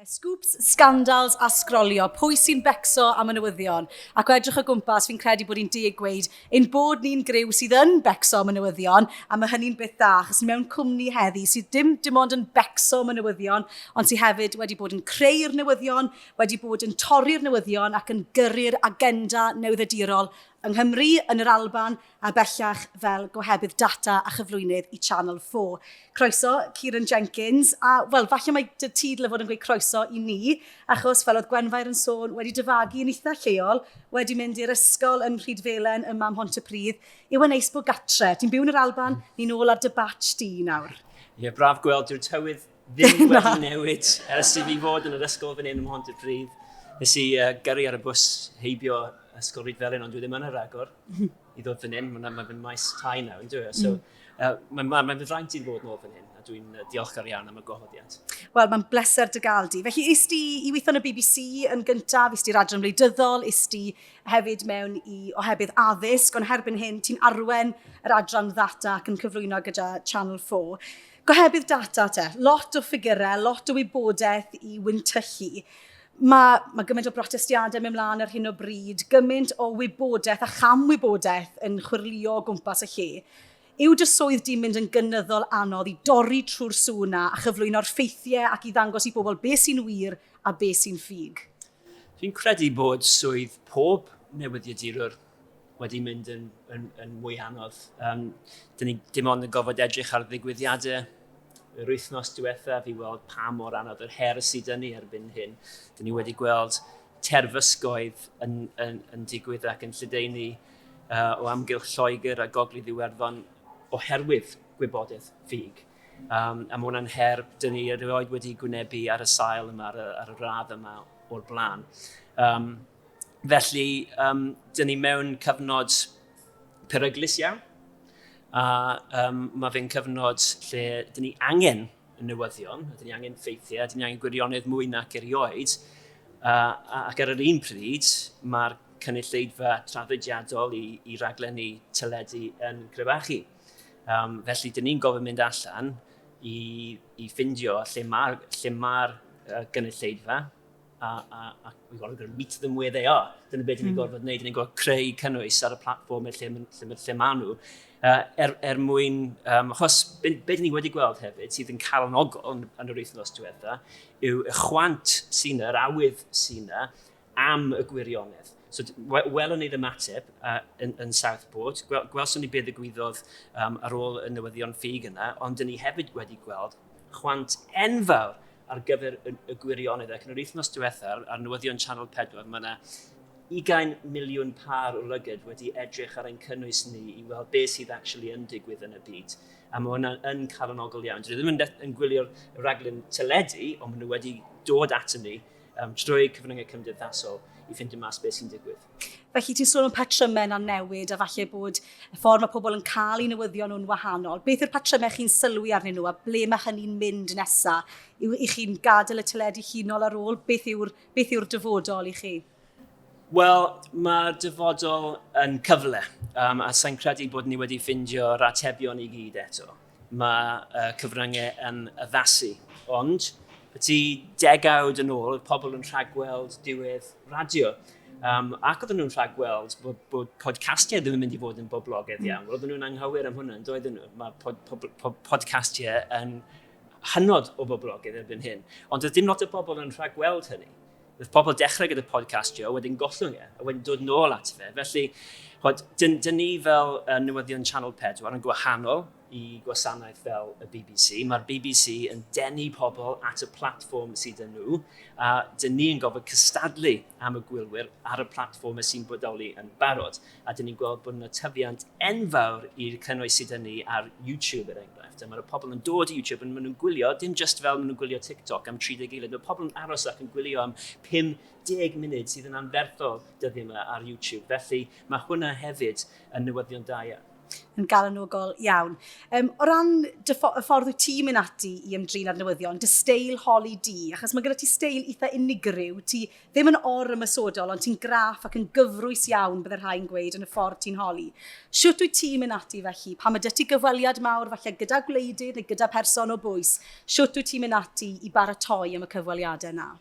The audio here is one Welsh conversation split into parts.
Sgŵps, Sgandals a Sgrolio, pwy sy'n becso am y newyddion. Ac o edrych o gwmpas, fi'n credu bod ni'n gweud ein bod ni'n grew sydd yn becso am y newyddion, a mae hynny'n beth da, achos mewn cwmni heddi sydd dim ond yn becso am y newyddion, ond sydd hefyd wedi bod yn creu'r newyddion, wedi bod yn torri'r newyddion ac yn gyrru'r agenda newyddiadurol yng Nghymru, yn yr Alban, a bellach fel gohebydd data a chyflwynydd i Channel 4. Croeso, Ciaran Jenkins, a falle mae dy tîdl fod yn gweud croeso i ni, achos fel oedd Gwenfair yn sôn, wedi dyfagu yn eitha lleol, wedi mynd i'r ysgol yn Rhydfelen ym Mhontypridd. Yw yn eis bod gatre, ti'n byw yn yr Alban, ni'n ôl ar dy batch di nawr. Ie, braf gweld, dyw'r tywydd ddim wedi newid ers i fi fod yn yr ysgol fan hyn ym Mhontypridd. Nes i gyrru ar y bws heibio ysgol Rhydfelen, ond dwi ddim yn yr agor i ddod fan hyn. Mae'n maes tai nawr, yn dwi. So, mae'n fy fraint i'n fod nôl fan hyn, a dwi'n diolchgar iawn am y gohodiad. Wel, mae'n bleser dy gael di. Felly, is di i weithio yn y BBC yn gyntaf, is di'r adran wleidyddol, is di hefyd mewn i ohebydd addysg, ond herbyn hyn, ti'n arwen yr adran ddata ac yn cyflwyno gyda Channel 4. Gohebydd data te, lot o ffigurau, lot o wybodaeth i wyntyllu. Mae gymaint o brotestiadau mewn mlaen ar hyn o bryd, gymaint o wybodaeth a chamwybodaeth yn chwirlio o gwmpas y lle. Yw dy swydd di'n mynd yn gynyddol anodd i dorri trwy'r sŵna a chyflwyno'r ffeithiau ac i ddangos i bobl beth sy'n wir a beth sy'n ffug? Dwi'n credu bod swydd pob newyddiadurwr wedi mynd yn mwy anodd. Dyn ni dim ond yn gofod edrych ar ddigwyddiadau yr wythnos diwethaf i weld pa mor anodd yr her sydd dyn ni erbyn hyn. Dyn ni wedi gweld terfysgoedd yn digwydd ac yn lledaenu o amgylch Lloegr a Gogledd Iwerddon oherwydd gwybodaeth ffug. A mae hwnna'n her dyn ni erioed wedi gwynebu ar y sail yma, ar y radd yma o'r blaen. Felly, dyn ni mewn cyfnod peryglus iawn. A mae fe'n cyfnod lle dyn ni angen y newyddion, dyn ni angen ffeithiau, dyn ni angen gwirionedd mwy nac erioed. Ac ar yr un pryd, mae'r cynulleidfa traddodiadol i raglenni teledu yn crebachu. Felly, dyn ni'n gofyn mynd allan i ffindio lle mae'r gynulleidfa, a we've got to meet them where they are. Dyna beth ni'n gorfod wneud, ni'n gorfod creu cynnwys ar y platform lle maen nhw. Mwyn, achos beth ni wedi gweld hefyd, sydd yn calonogol yn yr wythnos diwetha, yw y chwant sy'n yr awydd sy'n am y gwirionedd. So, welwn ni'r ymateb yn Southport, gwelson ni beth ddigwyddodd ar ôl y newyddion ffug yna, ond dyn ni hefyd wedi gweld chwant enfawr ar gyfer y gwirionedd. Ac yn yr wythnos diwethaf, ar newyddion Channel 4, mae yna 20 miliwn par o lygyd wedi edrych ar ein cynnwys ni i weld beth sydd actually yn digwydd yn y byd. A mae hwnna yn calonogol iawn. Dyn ni ddim yn gwylio'r raglen teledu, ond maen nhw wedi dod ato ni trwy cyfryngau cymdeithasol i ffindio mas beth sy'n digwydd. Felly ti'n sôn am patrymau na newid a falle bod y ffordd mae pobl yn cael eu newyddion nhw'n wahanol. Beth yw'r patrymau chi'n sylwi arnyn nhw a ble mae hynny'n mynd nesaf? I chi'n gadael y teledu hunol ar ôl? Beth yw'r dyfodol i chi? Wel, mae'r dyfodol yn cyfle, a sa'n credu bod ni wedi ffindio'r atebion i gyd eto. Mae cyfryngau yn addasu, ond byti degawd yn ôl, oedd pobl yn rhagweld diwedd radio. Ac oedden nhw'n rhagweld bod podcastiau ddim yn mynd i fod yn boblogaidd iawn. Oedden nhw'n anghywir am hwnna, doedden nhw. Mae podcastiau yn hynod o boblogaidd erbyn hyn. Ond oedd dim lot o bobl yn rhagweld hynny. Oedd pobl dechrau gyda podcastio, wedyn gollwng a wedyn dod nôl at fe. Felly, dyn ni fel newyddion Channel 4 yn gwahanol i gwasanaeth fel y BBC. Mae'r BBC yn denu pobl at y platform sydd yn nhw, a dyn ni yn gofod cystadlu am y gwylwyr ar y platform sy'n bodoli yn barod. A dyn ni'n gweld bod yna tyfiant enfawr i'r cynnwys sydd yn ni ar YouTube er enghraifft. Mae'r pobl yn dod i YouTube a maen nhw'n gwylio, dim just fel maen nhw'n gwylio TikTok am 30 eiliad. Mae pobl yn aros ac yn gwylio am 50 munud sydd yn anferthol dyddiau yma ar YouTube. Felly mae hwnna hefyd yn newyddion da iawn. Yn galanogol iawn. O ran y ffordd wyt ti'n mynd ati i ymdrin ar newyddion, dy steil holi di, achos mae gyda ti steil eitha unigryw, ti ddim yn ymysodol, ond ti'n graff ac yn gyfrwys iawn byddai'r rhai'n gweud yn y ffordd ti'n holi. Siwt wyt ti'n mynd ati felly, pan mae dy ti gyfweliad mawr falle gyda gwleidydd neu gyda person o bwys, siwt wyt ti'n mynd ati i baratoi am y cyfweliadau yna?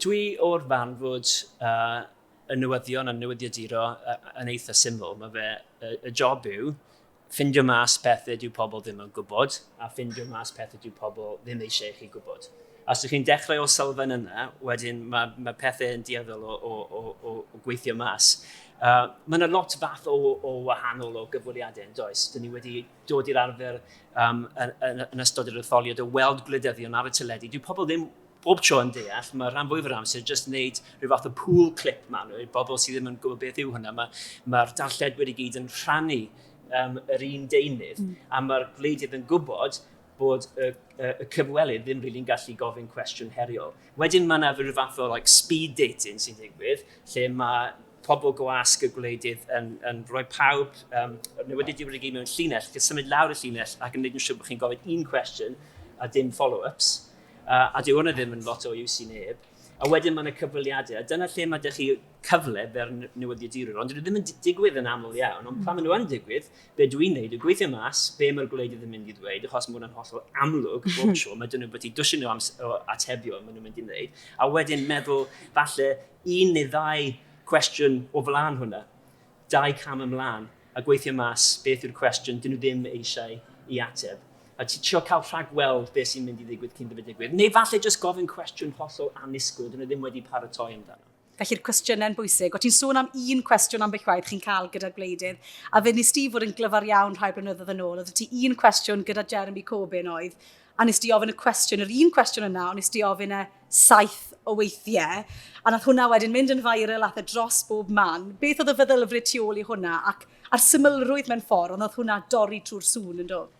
Dwi o'r fan fod y newyddion a newyddiaduro yn eitha syml. Mae fe, y job yw ffindio mas pethau dyw pobl ddim yn gwybod, a ffindio mas pethau dyw pobl ddim eisiau chi gwybod. Os ydych chi'n dechrau o sylfaen yna, wedyn mae pethau yn dieddol o gweithio mas. Mae yna lot fath o wahanol o gyfweliadau yn does. Dyn ni wedi dod i'r arfer yn ystod yr etholiad o weld gwleidyddion ar y teledu. Dyw pobl ddim bob tro yn deall, mae rhan fwyaf o'r amser jyst yn gwneud rhyw fath o pool clip ma, bobl sydd ddim yn gwybod beth yw hwnna. Mae'r darlledwyr wedi gyd yn rhannu yr un deunydd, a mae'r gwleidydd yn gwybod bod y cyfwelydd ddim rili'n gallu gofyn cwestiwn heriol. Wedyn mae yna rhyw fath o speed dating sy'n digwydd, lle mae pobl gwasg y gwleidydd yn rhoi pawb, newyddiadurol wedi gyd mewn llinell, chi'n symud lawr y llinell ac yn gwneud yn siŵr bod chi'n gofyn un cwestiwn a dim follow-ups. A dyw hwnna ddim yn lot o iws i neb. A wedyn mae yna cyfweliadau. Dyna lle mae ydych chi cyfle fer newyddiadurol. Ond dyn nhw ddim yn digwydd yn aml iawn. Ond pan maen nhw yn digwydd, be dwi'n neud yw gweithio mas, be mae'r gwleidydd yn mynd i ddweud, achos mae hwnna'n hollol amlwg bob tro. Mae dyn nhw wedi dwysio nhw o atebion maen nhw'n mynd i wneud. A wedyn meddwl, falle, un neu ddau cwestiwn o flaen hwnna, 2 cam ymlaen, a gweithio mas beth yw'r cwestiwn dyn nhw ddim eisiau i ateb. A ti trio cael rhagweld beth sy'n mynd i ddigwydd cyn bod digwydd. Neu falle jyst gofyn cwestiwn hollol annisgwyl, dyn nhw ddim wedi paratoi amdano. Felly'r cwestiynau'n bwysig. O ti'n sôn am un cwestiwn am bellwaith chi'n cael gyda gwleidydd, a fe nes ti fod yn glyfar iawn rhai blynyddoedd yn ôl. Oedd ti un cwestiwn gyda Jeremy Corbyn oedd, a nes ti ofyn y cwestiwn, yr un cwestiwn yna, ond nes ti ofyn 7 o weithiau, a nath hwnna wedyn mynd yn viral ath dros bob man. Beth oedd y feddylfryd tu ôl i hwnna, ac ar symlrwydd mewn ffordd, ond oedd hwnna dorri trwy'r sŵn yn dod?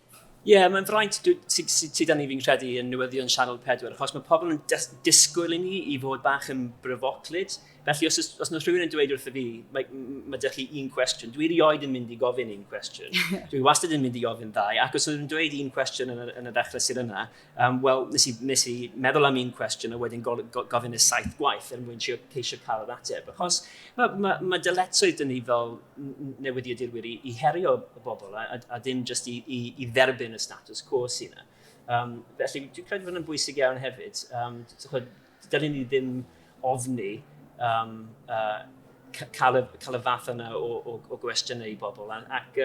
Ie, mae'n fraint sydd â ni fi'n credu yn newyddion Sianel 4, achos mae pobl yn disgwyl i ni i fod bach yn bryfoclyd. Felly, os yna rhywun yn dweud wrtho fi, mae dych chi un cwestiwn, dwi erioed yn mynd i gofyn un cwestiwn. Dwi wastad yn mynd i gofyn 2, ac os ydyn dweud un cwestiwn yn y ddechrau sydd yna, wel, nes i meddwl am un cwestiwn a wedyn gofyn y 7 gwaith er mwyn ceisio cael yr ateb. Achos mae dyletswydd dyn ni fel newyddiadurwyr i herio y bobl, a dim jyst i dderbyn y status quo sy'n yna. Felly, dwi'n credu fod yn bwysig iawn hefyd. Dylwn ni ddim ofni cael y fath yna o gwestiynau i bobl. Ac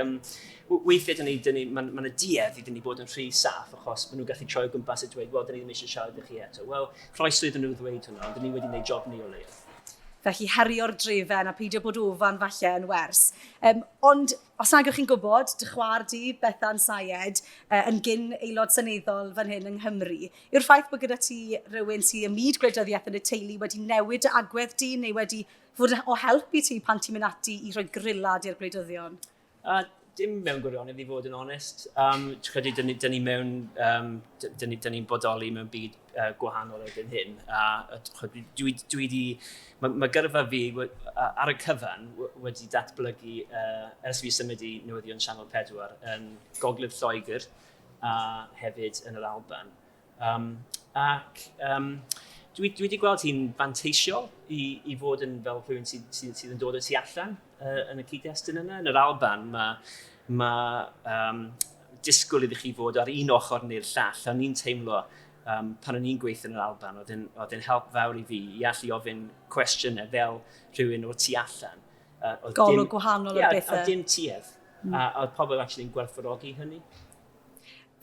weithiau mae'n y duedd i dyn ni bod yn rhy saff, achos maen nhw'n gallu troi o gwmpas a dweud, wel, dyn ni ddim eisiau siarad â chi eto. Wel, croeso iddyn nhw ddweud hwnna, ond dyn ni wedi gwneud job ni o leia. Felly herio'r drefen a peidio bod ofan falle yn wers. Ond os nag ych chi'n gwybod, dy chwaer di, Bethan Syed, yn gyn aelod seneddol fan hyn yng Nghymru, yw'r ffaith bod gyda ti rhywun sy'n ymwneud gwleidyddiaeth yn y teulu wedi newid y agwedd di, neu wedi fod o help i ti pan ti'n mynd ati i roi grillad i'r gwleidyddion? Dim mewn gwirionedd i fod yn onest. Credu, dyn ni'n bodoli mewn byd gwahanol erbyn hyn. Mae gyrfa fi ar y cyfan wedi datblygu ers fi symud i newyddion Sianel 4 yn Gogledd Lloegr a hefyd yn yr Alban. Ac dwi wedi gweld hi'n fanteisiol i fod yn fel rhywun sydd yn dod o tu allan yn y cyd-destun yna. Yn yr Alban, mae disgwyl iddi chi fod ar un ochr neu'r llall. O'n i'n teimlo pan o'n i'n gweithio yn yr Alban, oedd yn help fawr i fi i allu ofyn cwestiynau fel rhywun o tu allan. Golwg gwahanol o bethau. A dim tuedd. A oedd pobl yn gwerthfawrogi hynny.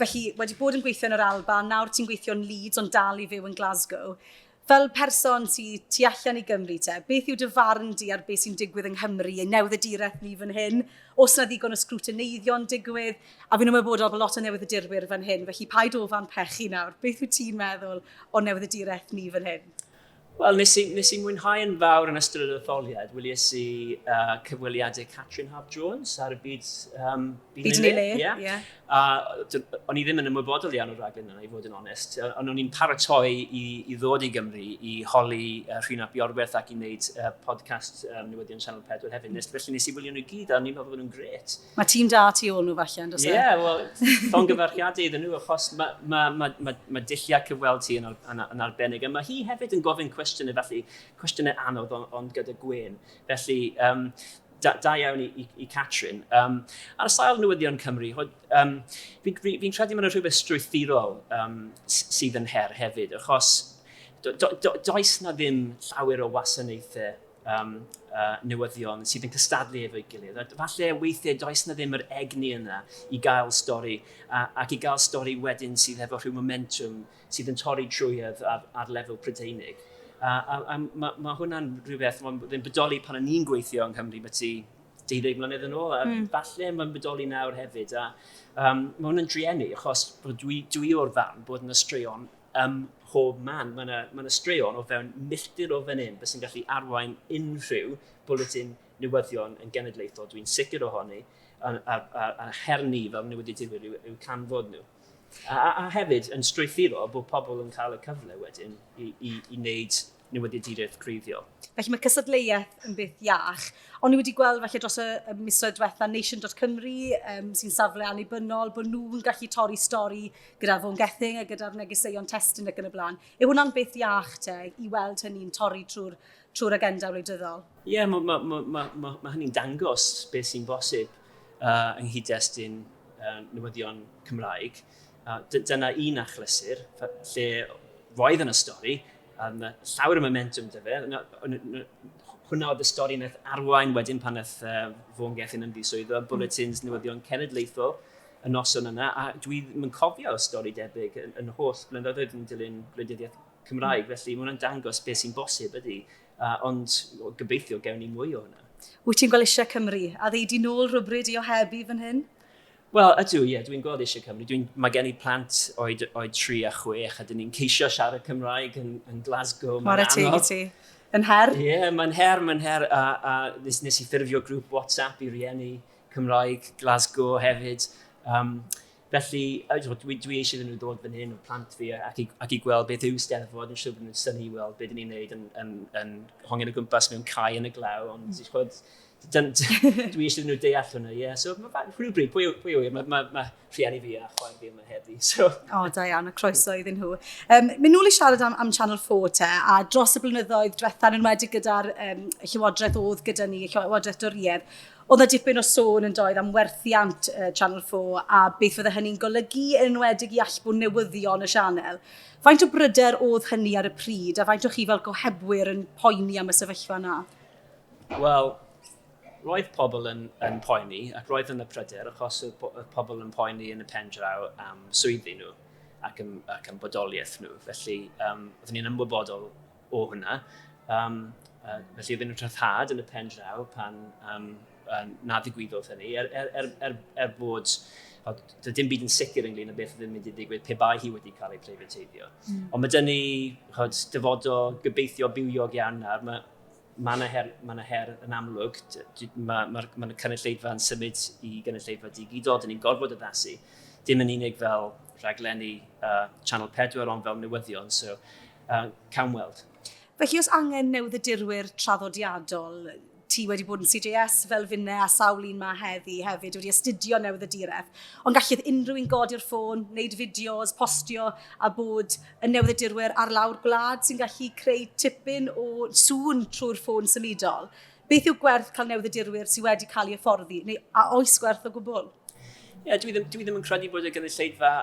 Felly, wedi bod yn gweithio yn yr Alban, nawr ti'n gweithio yn Leeds ond dal i fyw yn Glasgow. Fel person sy'n tu allan i Gymru te, beth yw dy farn di ar beth sy'n digwydd yng Nghymru, ei newyddiaduraeth ni fan hyn? Os na ddigon o sgrwtineiddion digwydd, a fi'n ymwybodol bod lot o newyddiadurwyr fan hyn, felly paid ofan pechu nawr. Beth wyt ti'n meddwl o newyddiaduraeth ni fan hyn? Wel, nes i mwynhau yn fawr yn ystod y ddetholiad. Wyliais i cyfweliadau Catrin Hap-Jones ar y byd Byd yn ei le, ie. O'n i ddim yn ymwybodol iawn o'r raglen yna, i fod yn onest. Ond o'n i'n paratoi i ddod i Gymru i holi Rhynap Iorwerth ac i wneud podcast Newyddion Channel 4 hefyd. Felly nes i wylio nhw gyd a ni'n meddwl bod nhw'n gret. Mae tîm da tu ôl nhw falle, yn dod? Ie, wel, llongyfarchiadau iddyn nhw, achos mae dulliau cyfweld ti yn arbennig. A mae hi hefyd yn gofyn cwestiynau anodd ond gyda Gwen. Felly, da iawn i Catrin. Ar y sail Newyddion Cymru, fi'n credu mae'n rhywbeth strwythurol sydd yn her hefyd, achos does na ddim llawer o wasanaethau newyddion sydd yn cystadlu efo'i gilydd. Falle weithiau does na ddim yr egni yna i gael stori, ac i gael stori wedyn sydd efo rhyw momentum sydd yn torri trwyedd ar lefel Prydeinig. Mae hwnna'n rhywbeth mae'n bodoli pan o'n i'n gweithio yng Nghymru beth i 12 mlynedd yn ôl, a falle mae'n bodoli nawr hefyd. Mae hwnna'n driennu, achos dwi o'r farn bod yn y straeon pob man. Mae yna straeon o fewn milltir o fan hyn beth sy'n gallu arwain unrhyw bwletin newyddion yn genedlaethol. Dwi'n sicr ohoni, a her ni fel newyddiadurwyr yw canfod nhw. A hefyd yn strwythuro bod pobl yn cael y cyfle wedyn i wneud newyddiaduraeth creiddiol. Felly mae cysadleuaeth yn beth iach, ond ni wedi gweld felly dros y misoedd diwetha nation.cymru sy'n safle annibynnol, bod nhw'n gallu torri stori gyda Fôn Gething a gyda'r negeseuon testyn ac yn y blaen. Yw hwnna'n beth iach te i weld hynny'n torri trwy'r agenda wleidyddol? Ie, mae hynny'n dangos beth sy'n bosib yng nghyd-destun newyddion Cymraeg. Dyna un achlysur, lle roedd yn y stori, a llawer y momentum dy fe. Hwna oedd y stori wnaeth arwain wedyn pan wnaeth Fôn Gething yn ddiswyddo, bulletins newyddion cenedlaethol y noson yna, a dwi'n cofio stori debyg yn holl blynyddoedd yn dilyn gwleidyddiaeth Cymraeg, felly mae hwnna'n dangos beth sy'n bosib ydy, ond gobeithio gewn ni mwy o hwnna. Wyt ti'n gweld eisiau Cymru? A ddei di nôl rhywbryd i ohebu fan hyn? Wel, ydw, ie, dwi'n gweld eisiau Cymru. Mae gen i plant oed 3 a 6, a dyn ni'n ceisio siarad Cymraeg yn Glasgow. Mae'r ti. Yn her? Ie, mae'n her, a nes i ffurfio grŵp WhatsApp i rieni Cymraeg Glasgow hefyd. Felly, dwi eisiau nhw ddod fan hyn o plant fi ac i gweld beth yw Eisteddfod, yn siŵr bod nhw'n syni weld beth ni'n neud yn hongen o gwmpas mewn cae yn y glaw, ond dwi eisiau nhw deall hwnna, ie. So, rhywbryd, pwy wyr, mae rhieni fi a chwaer fi yma heddi. Da iawn, a croeso iddyn nhw. Mynd nôl i siarad am Channel 4 te, a dros y blynyddoedd diwethan yn wedi gyda'r llywodraeth oedd gyda ni, llywodraeth dwriedd, oedd y dipyn o sôn yn doedd am werthiant Channel 4 a beth fydde hynny'n golygu yn enwedig i allbwn newyddion y sianel. Faint o bryder oedd hynny ar y pryd, a faint o chi fel gohebwyr yn poeni am y sefyllfa yna? Wel, roedd pobl yn poeni, ac roedd yn y pryder, achos oedd pobl yn poeni yn y pen draw am swyddi nhw ac am bodoliaeth nhw. Felly, oedden ni'n ymwybodol o hwnna. Felly, oedden nhw'n rhyddhad yn y pen draw pan na ddigwyddodd hynny, bod dim byd yn sicr ynglyn â beth oedd yn mynd i ddigwydd pe bai hi wedi cael ei preifateiddio. Ond mae dyn ni dyfodol gobeithio bywiog iawn nawr. Mae yna her yn amlwg. Mae'r cynulleidfa yn symud i gynulleidfa digidol. Dyn ni'n gorfod addasu. Dim yn unig fel rhaglenni Channel 4, ond fel newyddion. So, cawn weld. Felly os angen newyddiadurwyr traddodiadol, ti wedi bod yn CJS fel finne a sawl un ma heddi hefyd wedi astudio newyddiaduraeth, ond gallith unrhyw un godi'r ffôn, wneud fideos, postio a bod y newyddiadurwyr ar lawr gwlad sy'n gallu creu tipyn o sŵn trwy'r ffôn symudol. Beth yw gwerth cael newyddiadurwyr sydd wedi cael ei hyfforddi, a oes gwerth o gwbl? Ie, dwi ddim yn credu bod y gynulleidfa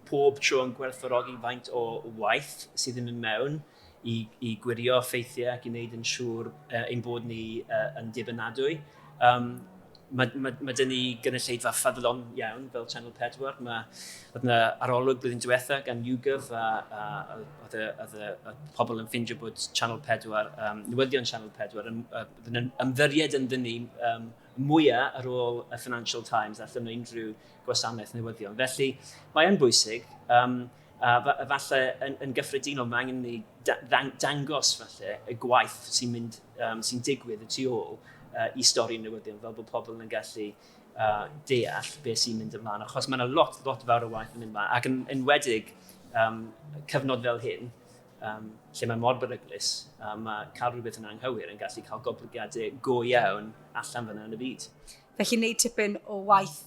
pob tro yn gwerthfawrogi faint o waith sydd yn mynd mewn i gwirio ffeithiau ac i wneud yn siŵr ein bod ni yn dibynadwy. Mae dyn ni gynulleidfa ffyddlon iawn fel Channel 4. Oedd yna arolwg blwyddyn diwetha gan YouGov a oedd y pobl yn ffindio bod Channel 4, newyddion Channel 4, yn ymddiried yn dyn ni mwyaf ar ôl y Financial Times allan o unrhyw gwasanaeth newyddion. Felly, mae yn bwysig. falle yn gyffredinol, mae angen ni dangos falle y gwaith sy'n digwydd y tu ôl i stori newyddion, fel bod pobl yn gallu deall beth sy'n mynd ymlaen. Achos mae yna lot fawr o waith yn mynd ymlaen. Ac yn enwedig cyfnod fel hyn, lle mae mor beryglus, mae cael rhywbeth yn anghywir yn gallu cael goblygiadau go iawn allan fyna yn y byd. Felly wneud tipyn o waith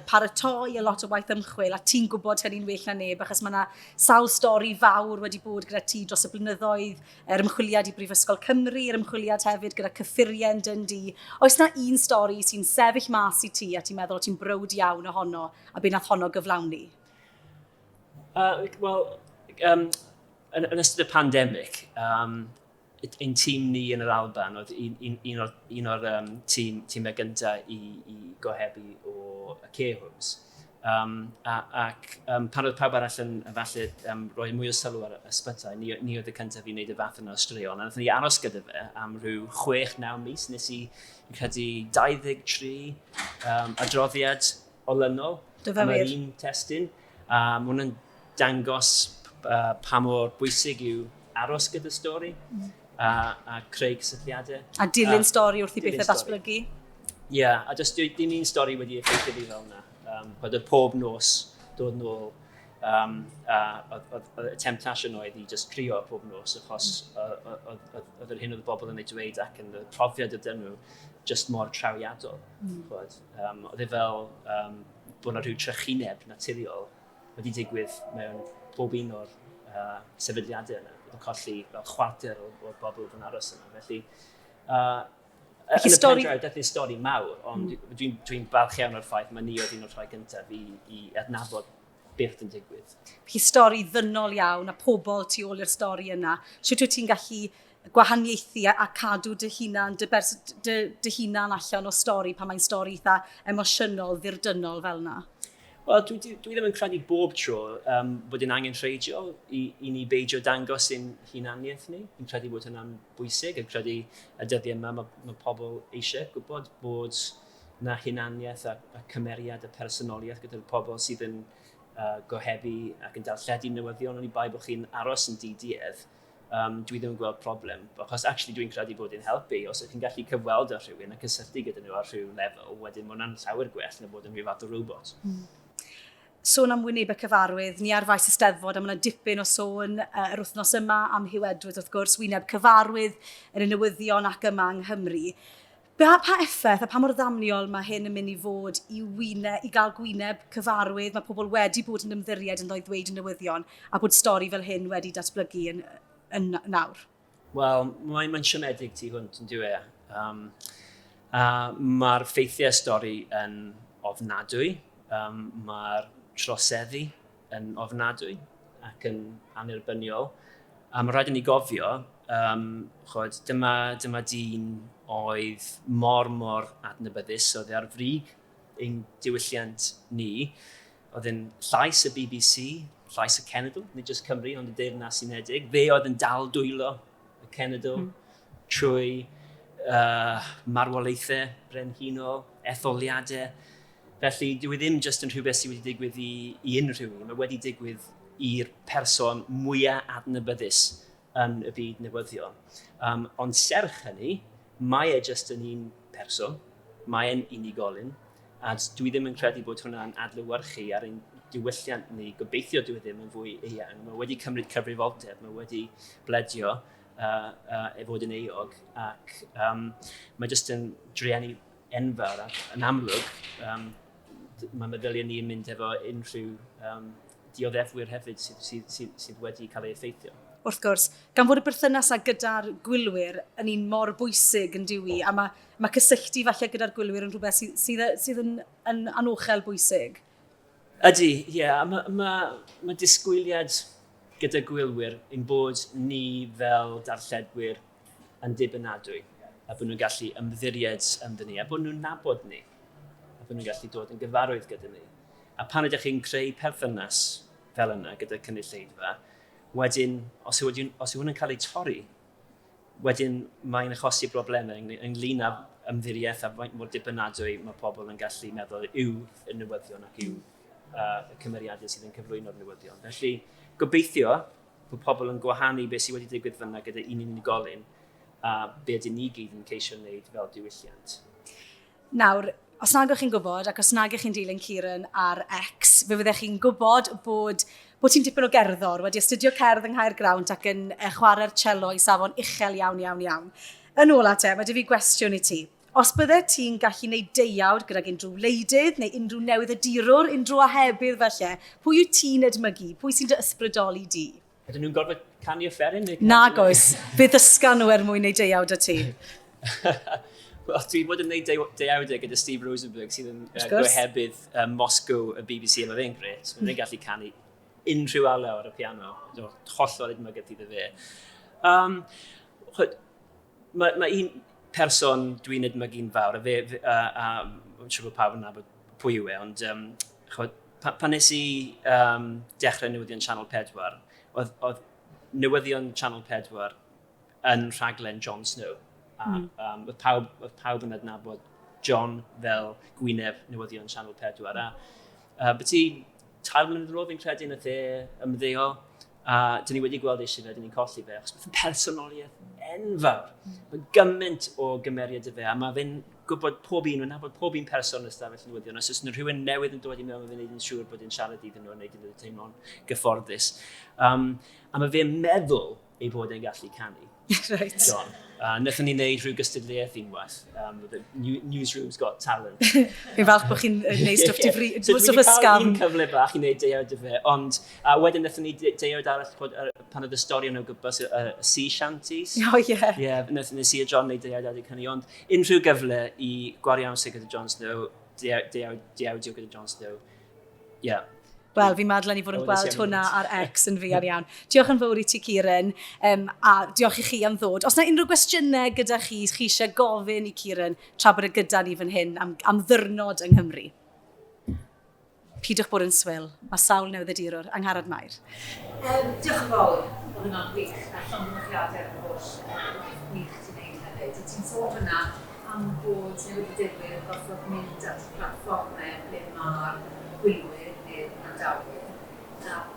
paratoi, a lot o waith ymchwil, a ti'n gwybod hynny'n well na neb, achos mae yna sawl stori fawr wedi bod gyda ti dros y blynyddoedd, yr ymchwiliad i Brifysgol Cymru, yr ymchwiliad hefyd gyda cyffuriau yn Dundee. Oes na un stori sy'n sefyll mas i ti, a ti'n meddwl o ti'n brwd iawn ohono, a be nath honno gyflawni? Yn ystod y pandemig, ein tîm ni yn yr Alban oedd un o'r tîmau gyntaf i gohebu o care homes. Ac pan oedd pawb arall yn falle rhoi mwy o sylw ar ysbytau, ni oedd y cyntaf i wneud y fath yna o straeon. A nath ni aros gyda fe am rhyw 6-9 mis. Nes i credu 23 adroddiad olynol am yr un testyn. Mae hwnna'n dangos pa mor bwysig yw aros gyda stori. A creu cysylltiadau. A dilyn stori wrth i bethau ddatblygu? Ie, a dim un stori wedi effeithio fi fel yna. Oedd y pob nos dod nôl, oedd y temptation oedd i just crio pob nos, achos oedd yr hyn oedd y bobl yn ei dweud ac yn y profiad o dyn nhw just mor trawiadol. Oedd e fel bod yna rhyw trychineb naturiol wedi digwydd mewn pob un o'r sefydliadau yna. Yn colli fel chwarter o'r bobl yn aros yna. Felly, yn y pendraw, daeth stori mawr, ond dwi'n balch iawn o'r ffaith mae ni oedd un o'r rhai gyntaf i adnabod beth yn digwydd. Felly stori ddynol iawn a pobl tu ôl i'r stori yna. Sut wyt ti'n gallu gwahaniaethu a cadw dy hunan allan o stori pan mae'n stori eitha emosiynol, ddirdynol fel yna? Wel, dwi ddim yn credu bob tro bod yn angen rheidio i ni beidio dangos ein hunaniaeth ni. Dwi'n credu bod hynna'n bwysig, a credu y dyddiau yma mae pobl eisiau gwybod bod yna hunaniaeth a cymeriad a personoliaeth gyda'r pobl sydd yn gohebu ac yn darlledu newyddion, ond i bai bod chi'n aros yn diduedd. Dwi ddim yn gweld problem, achos actually dwi'n credu bod yn helpu. Os ydych chi'n gallu cyfweld â rhywun a cysylltu gyda nhw ar rhyw lefel, wedyn mae hwnna'n llawer gwell na bod yn rhyw fath o robot. Sôn am wynebau cyfarwydd, ni ar faes Eisteddfod, a mae yna dipyn o sôn yr wythnos yma am Hywedrwydd wrth gwrs, wyneb cyfarwydd yn y newyddion ac yma yng Nghymru. Pa effaith a pa mor ddamniol mae hyn yn mynd i fod i gael gwyneb cyfarwydd, mae pobl wedi bod yn ymddiried yn ddweud y newyddion, a bod stori fel hyn wedi datblygu yn nawr? Wel, mae'n siomedig ti hwnt yn dweud. Mae'r ffeithiau stori yn ofnadwy, mae'r troseddu yn ofnadwy ac yn annibyniol. Mae rhaid i ni gofio, dyma dyn oedd mor adnabyddus, oedd ar frig ein diwylliant ni, oedd yn llais y BBC, llais y Cenedl, nid jyst Cymru, ond y Deyrnas Unedig. Fe oedd yn dal dwylo y Cenedl trwy marwolaethau brenhinol, etholiadau. Felly, dwi ddim jyst yn rhywbeth sydd wedi digwydd i unrhyw un. Mae wedi digwydd i'r person mwyaf adnabyddus yn y byd newyddion. Ond serch hynny, mae e jyst yn un person, mae e'n unigolyn, a dwi ddim yn credu bod hwnna'n adlewyrchu ar ein diwylliant ni. Gobeithio dwi ddim yn fwy eang. Mae wedi cymryd cyfrifoldeb, mae wedi bledio fod yn eog, ac mae jyst yn drueni enfawr, ac yn amlwg, mae meddyliau ni'n mynd efo unrhyw dioddefwyr hefyd sydd wedi cael ei effeithio. Wrth gwrs, gan fod y berthynas gyda'r gwylwyr yn un mor bwysig yn diwy, a mae cysylltu falle gyda'r gwylwyr yn rhywbeth sydd yn anochel bwysig. Ydy, ie. Mae disgwyliad gyda gwylwyr yn bod ni fel darlledwyr yn dibynadwy, a bod nhw'n gallu ymddiried ynddyn ni, a bod nhw'n nabod ni, a bod nhw'n gallu dod yn gyfarwydd gyda ni. A pan ydych chi'n creu perthynas fel yna gyda cynulleidfa, wedyn, os yw hwn yn cael ei torri, wedyn mae'n achosi broblemau ynglyn â ymddiriaeth a faint mor dibynadwy mae pobl yn gallu meddwl yw y newyddion ac yw y cymeriadau sydd yn cyflwyno'r newyddion. Felly, gobeithio bod pobl yn gwahanu beth sydd wedi digwydd fyna gyda un unigolyn a be ydyn ni gyd yn ceisio wneud fel diwylliant. Nawr, os nag ych chi'n gwybod ac os nag ych chi'n dilyn Ciaran ar X, fe fyddech chi'n gwybod bod ti'n dipyn o gerddor, wedi astudio cerdd yng Nghaergrawnt ac yn chwarae'r cello i safon uchel iawn, iawn, iawn. Yn ola te, mae dy fi gwestiwn i ti. Os bydde ti'n gallu gwneud deuawd gydag unrhyw wleidydd neu unrhyw newyddiadurwr, unrhyw ahebydd felly, pwy yw ti'n edmygu? Pwy sy'n dy ysbrydoli di? Ydyn nhw'n gorfod canu offeryn? Nag oes, bydd ysgan nhw mwyn wneud deuawd y ti. Wel, dwi bod yn gwneud deuawdau gyda Steve Rosenberg sydd yn gohebydd Moscow y BBC, a mae fe'n gret. Mae'n gallu canu unrhyw alaw ar y piano. Hollol edmygydd iddo fe. Mae un person dwi'n edmygu'n fawr, a mae'n siŵr bod pawb yn nabod pwy yw e, ond pan nes i dechrau newyddion Channel 4, oedd newyddion Channel 4 yn rhaglen Jon Snow. Oedd pawb yn adnabod John fel gwyneb newyddion Channel 4. Beth ti tair mlynedd yn ôl fi'n credu yn y lle ymddeol, a dyn ni wedi gweld eisiau fe, dyn ni'n colli fe, achos beth yn personoliaeth enfawr. Mae gymaint o gymeriad y fe, a mae fe'n gwybod pob un, mae'n nabod pob un person yn ystafell newyddion. Os oes yna rhywun newydd yn dod i mewn, mae fe'n neud yn siŵr bod yn siarad iddyn nhw, a neud yn teimlo'n gyfforddus. A mae fe'n meddwl ei bod e'n gallu canu. Right. John. Nethon ni wneud rhyw gystadleuaeth unwaith. Newsroom's got talent. Fi'n falch bod chi'n gwneud stwff ti fri. So dwi wedi cael un cyfle bach i wneud deuawd y fe, ond wedyn nethon ni deuawd arall pan oedd y stori yn o gwmpas y sea shanties. O, ie. Ie, nethon ni si a John wneud deuawd adeg hynny, ond unrhyw gyfle i gwario amser gyda Jon Snow, deuawdio gyda Jon Snow. Ie. Wel, fi'n madlen i fod yn gweld hwnna ar X yn fuan iawn. Diolch yn fawr i ti, Ciaran, a diolch i chi am ddod. Os yna unrhyw gwestiynau gyda chi eisiau gofyn i Ciaran tra bod y gyda ni fan hyn am ddyrnod yng Nghymru? Pidwch bod yn swil. Mae sawl newyddiadurwr angharad Mair. Diolch yn fawr. Oedd hwnna'n wych. A llongyfarchiadau yn holl wych ti'n neud hefyd. Ti'n sôn hwnna am bod newyddiadurwyr yn gorfod mynd at platformau ble mae'r gwylwyr a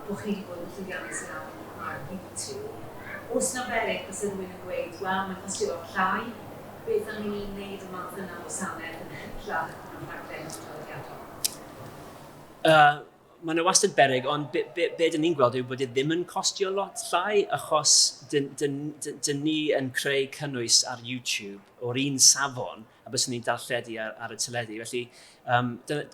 bod chi wedi bod yn llwyddiannus iawn ar YouTube. Os na beryg, os ydy rhywun yn gweud, wel, mae'n costio o'r llai, beth am ni'n gwneud y math yna o sanedd yn hytrach yn rhaglen traddodiadol? Mae yna wastad beryg, ond be dyn ni'n gweld yw bod e ddim yn costio lot llai, achos dyn ni yn creu cynnwys ar YouTube o'r un safon, a bys ni'n darlledu ar y teledu. Felly,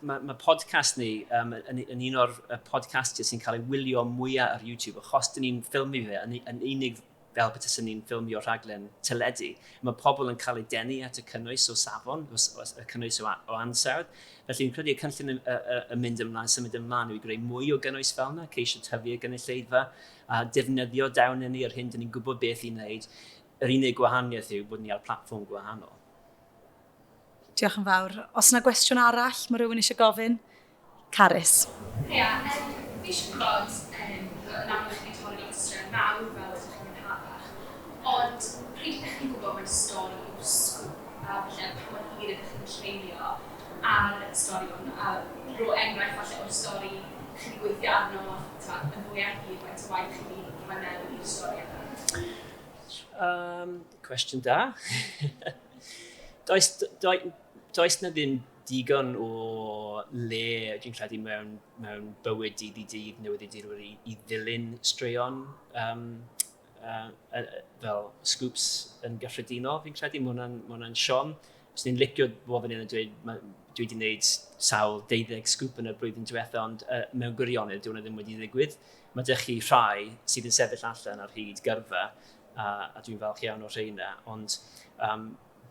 mae podcast ni yn un o'r podcastiau sy'n cael ei wylio mwyaf ar YouTube, achos dyn ni'n ffilmi fe yn unig fel beth ysyn ni'n ffilmio rhaglen teledu. Mae pobl yn cael ei denu at y cynnwys o safon, y cynnwys o ansawdd. Felly, fi'n credu y cynllun yn mynd ymlaen, symud ymlaen i greu mwy o gynnwys fel yna, ceisio tyfu y gynulleidfa, a defnyddio dawn ni ar hyn, dyn ni'n gwybod beth i wneud. Yr unig gwahaniaeth yw bod ni ar platfform gwahanol. Diolch yn fawr. Os yna gwestiwn arall, mae rhywun eisiau gofyn? Carys. Ia, fi eisiau gwybod, yn amlwg chi'n torri ostrau nawr fel ydych chi'n mynhadach, ond pryd ydych chi'n gwybod mae'n stori yw'r sgŵp, a falle pa mor hir ydych chi'n treulio ar y stori hwn, a ro enghraifft falle o'r stori chi wedi gweithio arno, yn fwy agi, faint o waith chi wedi cyfannelu i'r stori yna? Cwestiwn da. Does na ddim digon o le, dwi'n credu, mewn bywyd dydd i dydd newyddiadurwyr i ddilyn straeon fel Sgŵps yn gyffredinol, fi'n credu, mae hwnna'n siom. Os ni'n licio bod fan hyn yn dweud, dwi wedi gwneud sawl 12 sgŵp yn y blwyddyn diwethaf, ond mewn gwirionedd, dwi'n ddim wedi ddigwydd. Mae ydych chi rhai sydd yn sefyll allan ar hyd gyrfa, a dwi'n falch iawn o rheina, ond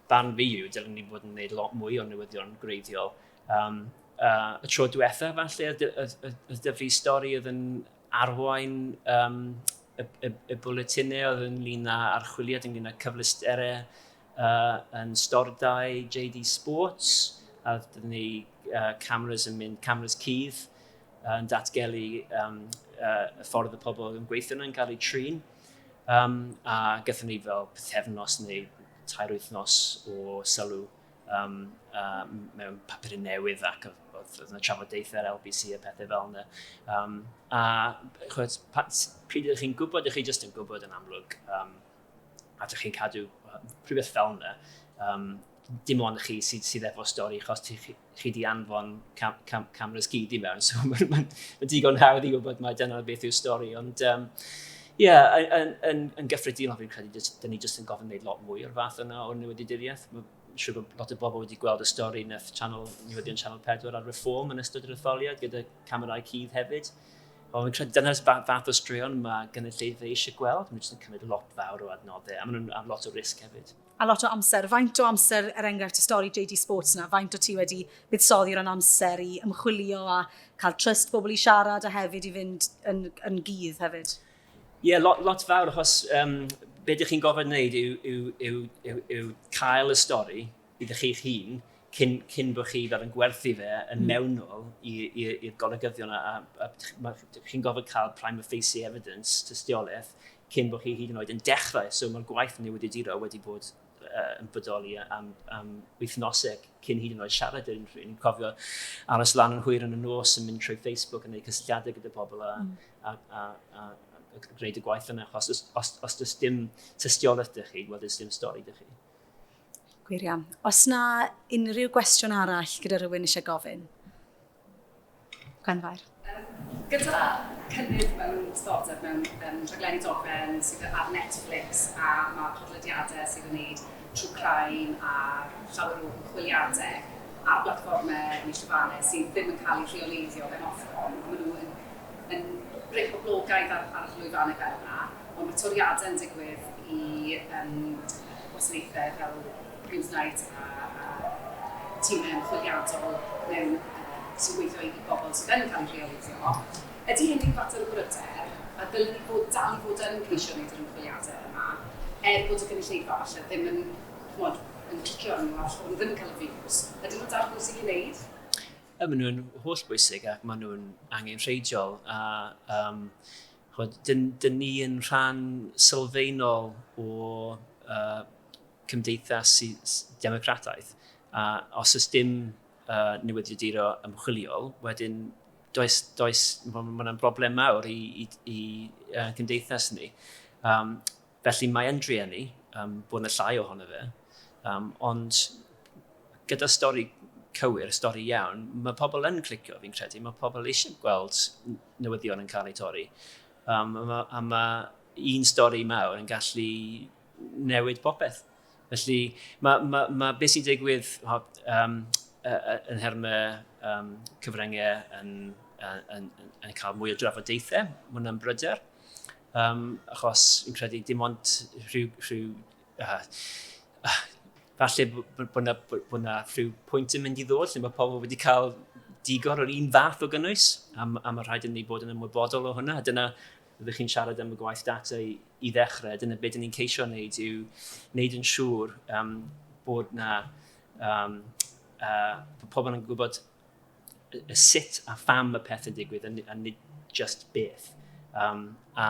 barn fi yw, dylen ni bod yn gwneud lot mwy o newyddion greiddiol. Y tro diwethaf, falle, y dyfru stori oedd yn arwain y bwletinau oedd ynglyn â archwiliad, ynglyn â cyfleusterau yn stordau JD Sports, a dydyn ni cameras yn mynd, cameras cudd, yn datgelu y ffordd y pobl yn gweithio yn cael eu trin. A gathon ni fel pythefnos neu 2 wythnos o sylw mewn papur newydd ac oedd oedd yna trafodaethau ar LBC a pethau fel yna. A chwyd, pryd ydych chi'n gwybod, ydych chi jyst yn gwybod yn amlwg, a ydych chi'n cadw rhywbeth fel yna, dim ond chi sydd efo stori, achos chi di anfon cameras gyd i mewn, so mae'n digon hawdd i gwybod mae dyna beth yw'r stori, ond yn gyffredinol fi'n credu, dyn ni jyst yn gofyn wneud lot mwy o'r fath yna o newyddiaduraeth. Mae'n siŵr bod lot o bobl wedi gweld y stori nath Newyddion Channel 4 ar Reform yn ystod yr etholiad, gyda camerau cydd hefyd. Ond fi'n credu dyna'r fath o straeon mae gynulleidfa eisiau gweld. Mae'n jyst yn cymryd lot fawr o adnoddau, a maen nhw'n am lot o risg hefyd. A lot o amser. Faint o amser, enghraifft y stori JD Sports yna, faint o ti wedi buddsoddi o'n amser i ymchwilio a cael trust bobl i siarad a hefyd i fynd yn gydd hefyd? Ie, lot fawr, achos be ydych chi'n gofod wneud yw cael y stori idych chi'ch hun cyn bod chi fel yn gwerthu fe yn mewnol i'r golygyddion a chi'n gofod cael prima facie evidence, tystiolaeth, cyn bod chi hyd yn oed yn dechrau. So mae'r gwaith newyddiadurol wedi bod yn bodoli am wythnosau cyn hyd yn oed siarad yn rhywun. Ni'n cofio aros lan yn hwyr yn y nos yn mynd trwy Facebook yn gwneud cysylltiadau gyda pobl a gwneud y gwaith yna. Os does dim tystiolaeth dych chi, wel does dim stori dych chi. Gwir iawn. Os na unrhyw gwestiwn arall gyda rhywun eisiau gofyn? Gwenfair. Gyda cynnydd mewn startup mewn rhaglenni dogfen sydd ar Netflix a mae podlediadau sydd yn gwneud true crime a llawer o chwiliadau ar blatfformau yn ei llwyfannau sydd ddim yn cael ei rheoleiddio gan offron. Maen nhw yn rhoi poblogaidd ar y llwyfannau fel yna, ond mae toriadau yn digwydd i gwasanaethau fel Newsnight a tîmau ymchwiliadol mewn sy'n gweithio i bobl sydd yn cael ei rheoleiddio. Ydy hyn yn fater o bryder, a dylen ni dal i fod yn ceisio wneud yr ymchwiliadau yma, bod y gynulleidfa falle ddim yn clicio arno nhw, ond ddim yn cael y views. Ydyn nhw'n dal bwysig i wneud? Maen nhw'n holl bwysig ac maen nhw'n angenrheidiol. Dyn ni yn rhan sylfaenol o cymdeithas democrataeth. Os ys dim newyddiaduro ymchwiliol, wedyn mae'n broblem mawr i cymdeithas ni. Felly mae yn drueni bod yna llai ohono fe, ond gyda stori cywir, stori iawn, mae pobl yn clicio fi'n credu, mae pobl eisiau gweld newyddion yn cael ei torri. A mae un stori mawr yn gallu newid popeth. Felly mae beth sy'n digwydd yn hermau cyfryngau yn cael mwy o drafodaethau, mae hwnna'n bryder. Achos fi'n credu dim ond falle bod yna rhyw pwynt yn mynd i ddod lle mae pobl wedi cael digon o'r un fath o gynnwys a mae rhaid i ni bod yn ymwybodol o hwnna. Dyna ydych chi'n siarad am y gwaith data i ddechrau. Dyna beth ni'n ceisio wneud yw wneud yn siŵr bod yna pobl yn gwybod sut a pham y pethau digwydd a nid just beth. A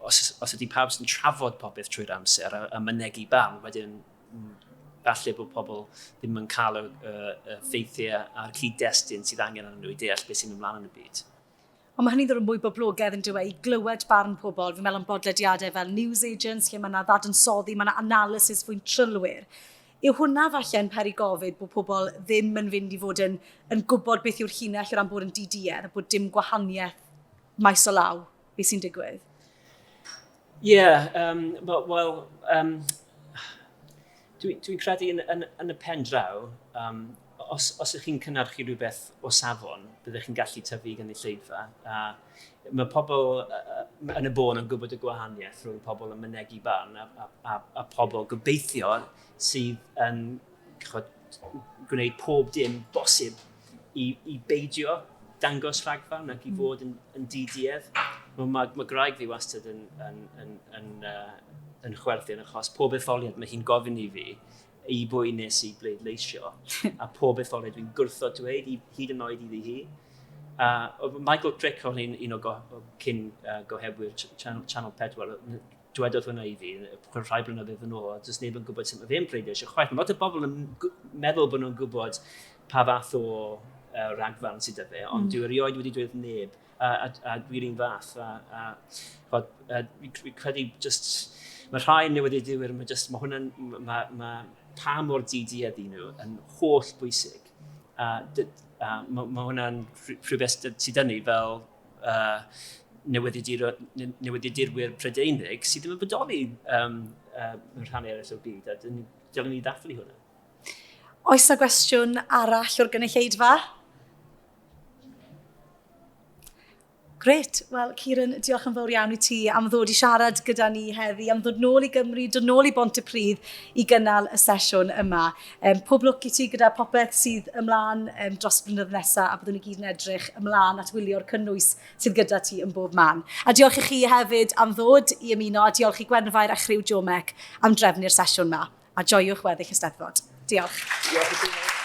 os ydy pawb sy'n trafod popeth trwy'r amser a mynegu barn, wedyn falle bod pobl ddim yn cael y ffeithiau a'r cyd-destun sydd angen arnyn nhw i deall beth sy'n ymlaen yn y byd. Ond mae hynny'n ddod yn mwy boblogaidd yn dweud, i glywed barn pobl, fi'n meddwl am bodlediadau fel news agents, lle mae yna ddadansoddi, mae yna analysis fwy'n trylwyr. Yw hwnna falle yn peri gofyd bod pobl ddim yn fynd i fod yn gwybod beth yw'r llinell o ran bod yn DDR, a bod dim gwahaniaeth maes o law, beth sy'n digwydd? Ie, wel, dwi'n credu yn y pen draw, os ych chi'n cynnyrchu rhywbeth o safon, byddech chi'n gallu tyfu gynulleidfa. Mae pobl yn y bôn yn gwybod y gwahaniaeth rhwng pobl yn mynegu barn a pobl gobeithio sydd yn gwneud pob dim bosib i beidio dangos rhagfarn ac i fod yn didiedd. Mae graig fi wastad yn chwerthin achos pob etholiad mae hi'n gofyn i fi i bwy nes i leisio. A pob etholiad dwi'n gwrtho dweud hyd yn oed iddi hi. Michael Crick o'n un o cyn gohebwyr Channel 4, dwedodd hwnna i fi, rhai blynyddoedd yn ôl, a does neb yn gwybod sut mae fe'n pleidio eisiau chwaith. Mae lot o bobl yn meddwl bod nhw'n gwybod pa fath o rhagfarn sydd â fe, ond dwi erioed wedi dweud neb, a dwi'n un fath. Fi'n credu mae rhai newyddiadurwyr, mae pa mor didi ydy nhw yn holl bwysig. Mae hwnna'n rhywbeth sydd â ni fel newyddiadurwyr Prydeinig sydd ddim yn bodoli mewn rhan eraill o'r byd, a dylen ni ddathlu hwnna. Oes na gwestiwn arall o'r gynulleidfa? Gret. Wel, Ciaran, diolch yn fawr iawn i ti am ddod i siarad gyda ni heddi, am ddod nôl i Gymru, dod nôl i Mhontypridd i gynnal y sesiwn yma. Pob lwc i ti gyda popeth sydd ymlaen dros blynyddoedd nesaf, a byddwn ni gyd yn edrych ymlaen at wylio'r cynnwys sydd gyda ti yn bob man. A diolch i chi hefyd am ddod i ymuno, a diolch i Gwenfair a chriw JOMEC am drefnu'r sesiwn yma. A joiwch weddill Eisteddfod. Diolch. Diolch i ti.